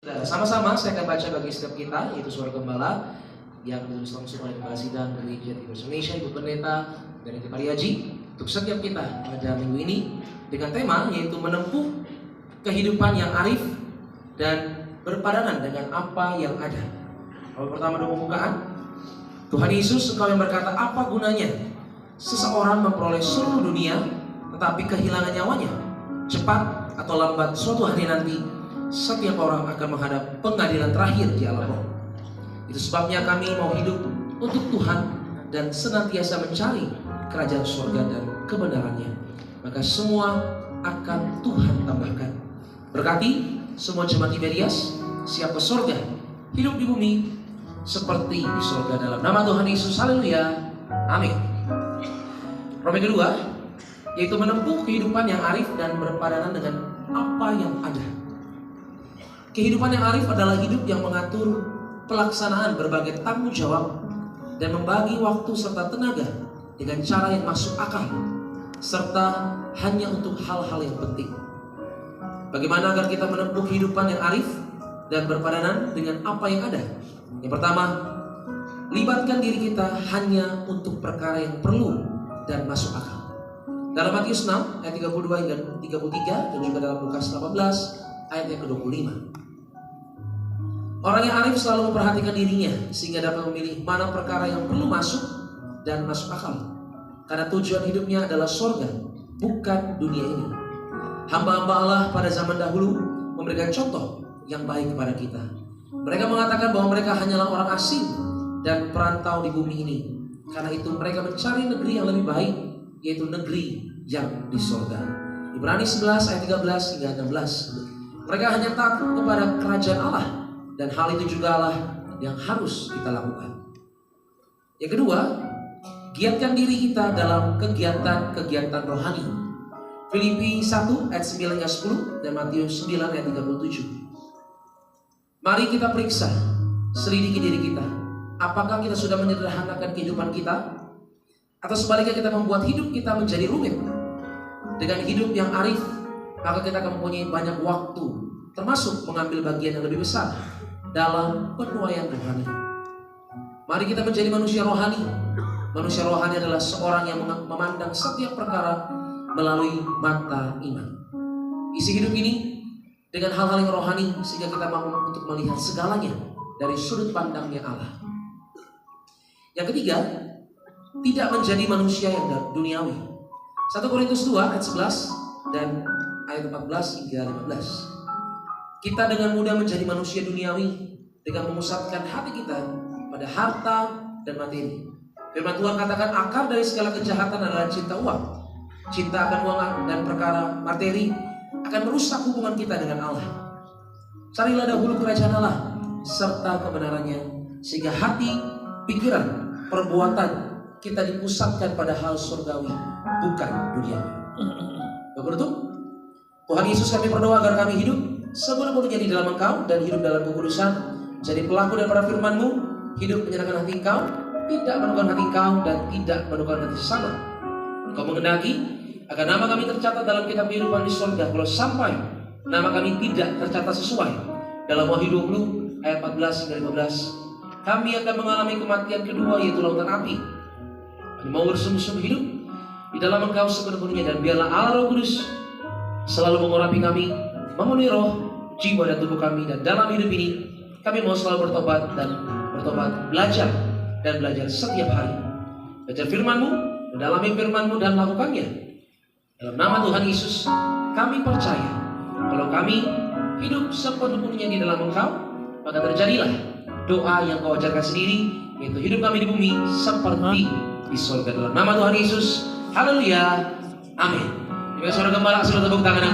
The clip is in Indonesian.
Sama-sama saya akan baca bagi setiap kita, yaitu suara gembala yang ditulis langsung oleh Kepala Sidang Gereja Diversion Nation, Ibu Pendeta dari Ibu Pariaji, untuk setiap kita pada minggu ini dengan tema yaitu menempuh kehidupan yang arif dan berpadanan dengan apa yang ada. Kalau pertama dulu pembukaan, Tuhan Yesus, Engkau yang berkata, apa gunanya seseorang memperoleh seluruh dunia tetapi kehilangan nyawanya? Cepat atau lambat suatu hari nanti setiap orang akan menghadap pengadilan terakhir di alam roh. Itu sebabnya kami mau hidup untuk Tuhan dan senantiasa mencari kerajaan surga dan kebenarannya. Maka semua akan Tuhan tambahkan. Berkati semua jemaat Tiberias, siap ke surga, hidup di bumi seperti di surga, dalam nama Tuhan Yesus. Haleluya. Amin. Romawi kedua, yaitu menempuh kehidupan yang arif dan berpadanan dengan apa yang ada. Kehidupan yang arif adalah hidup yang mengatur pelaksanaan berbagai tanggung jawab dan membagi waktu serta tenaga dengan cara yang masuk akal, serta hanya untuk hal-hal yang penting. Bagaimana agar kita menempuh kehidupan yang arif dan berpadanan dengan apa yang ada? Yang pertama, libatkan diri kita hanya untuk perkara yang perlu dan masuk akal. Dalam Matius 6 ayat 32 hingga 33 dan juga dalam Lukas 18 ayat yang ke-25. Orang yang arif selalu memperhatikan dirinya sehingga dapat memilih mana perkara yang perlu masuk dan masuk akal. Karena tujuan hidupnya adalah surga, bukan dunia ini. Hamba-hamba Allah pada zaman dahulu memberikan contoh yang baik kepada kita. Mereka mengatakan bahwa mereka hanyalah orang asing dan perantau di bumi ini. Karena itu mereka mencari negeri yang lebih baik, yaitu negeri yang di surga. Ibrani 11 ayat 13 hingga 16. Mereka hanya takut kepada kerajaan Allah, dan hal itu juga lah yang harus kita lakukan. Yang kedua, giatkan diri kita dalam kegiatan-kegiatan rohani. Filipi 1 ayat 9 hingga 10 dan Matius 9 ayat 37. Mari kita periksa, selidiki diri kita. Apakah kita sudah menyederhanakan kehidupan kita? Atau sebaliknya kita membuat hidup kita menjadi rumit? Dengan hidup yang arif, maka kita akan mempunyai banyak waktu, termasuk mengambil bagian yang lebih besar dalam penuaian rohani. Mari kita menjadi manusia rohani. Manusia rohani adalah seorang yang memandang setiap perkara melalui mata iman. Isi hidup ini dengan hal-hal yang rohani sehingga kita mampu untuk melihat segalanya dari sudut pandangnya Allah. Yang ketiga, tidak menjadi manusia yang duniawi. 1 Korintus 2 ayat 11 dan ayat 14 hingga 15. Kita dengan mudah menjadi manusia duniawi dengan memusatkan hati kita pada harta dan materi. Firman Tuhan katakan akar dari segala kejahatan adalah cinta uang. Cinta akan uang dan perkara materi akan merusak hubungan kita dengan Allah. Carilah dahulu kerajaan Allah serta kebenarannya, sehingga hati, pikiran, perbuatan kita dipusatkan pada hal surgawi, bukan duniawi. Begitu? Tuhan Yesus, kami berdoa agar kami hidup sepenuhnya di dalam Engkau dan hidup dalam kekudusan, jadi pelaku daripada firman-Mu, hidup menyerahkan hati Engkau, tidak menekan hati Engkau dan tidak menekan hati sesama. Engkau mengendaki agar nama kami tercatat dalam kitab kehidupan di surga. Kalau sampai nama kami tidak tercatat sesuai dalam Wahyu 20 ayat 14 hingga 15, kami akan mengalami kematian kedua, yaitu lautan api. Kami mau bersungguh-sungguh hidup di dalam Engkau sepenuhnya, dan biarlah Allah Roh Kudus selalu mengurapi kami, memenuhi roh, jiwa dan tubuh kami. Dan dalam hidup ini kami mau selalu bertobat, belajar setiap hari. Belajar firman-Mu, mendalami firman-Mu dan lakukannya. Dalam nama Tuhan Yesus kami percaya, kalau kami hidup sepenuhnya di dalam Engkau, maka terjadilah doa yang Kau ajarkan sendiri, yaitu hidup kami di bumi seperti di surga. Dalam nama Tuhan Yesus, haleluya, amin. Jika saudara gembala, sudah tepuk tangan yang